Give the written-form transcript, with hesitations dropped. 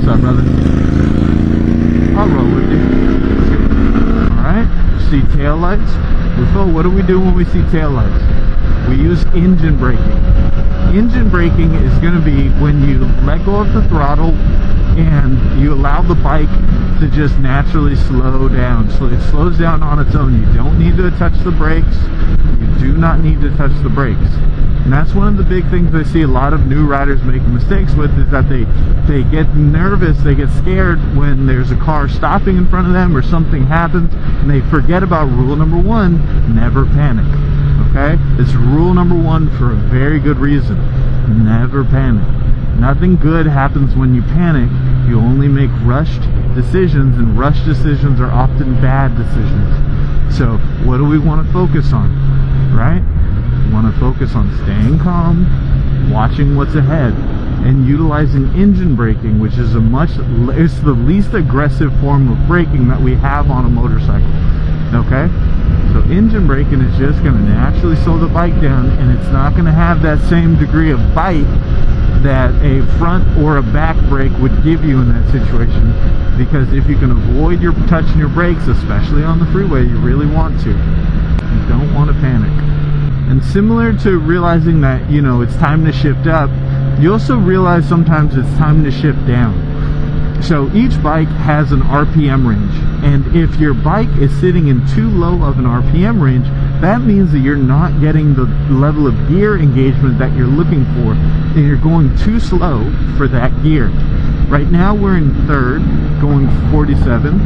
What's up, brother? I'll roll with you. Alright, see tail lights? What do we do when we see tail lights? We use engine braking. Engine braking is going to be when you let go of the throttle and you allow the bike to just naturally slow down. So it slows down on its own. You don't need to touch the brakes. You do not need to touch the brakes. And that's one of the big things I see a lot of new riders making mistakes with, is that they get nervous, they get scared when there's a car stopping in front of them or something happens, and they forget about rule number one: never panic. Okay? It's rule number one for a very good reason. Never panic. Nothing good happens when you panic. You only make rushed decisions, and rushed decisions are often bad decisions. So what do we want to focus on? Right? We want to focus on staying calm, watching what's ahead, and utilizing engine braking, which is it's the least aggressive form of braking that we have on a motorcycle. Okay? So engine braking is just going to naturally slow the bike down, and it's not going to have that same degree of bite that a front or a back brake would give you in that situation. Because if you can avoid touching your brakes, especially on the freeway, you really want to. You don't want to panic. And similar to realizing that, you know, it's time to shift up, you also realize sometimes it's time to shift down. So each bike has an RPM range, and if your bike is sitting in too low of an RPM range, that means that you're not getting the level of gear engagement that you're looking for, and you're going too slow for that gear. Right now we're in third, going 47.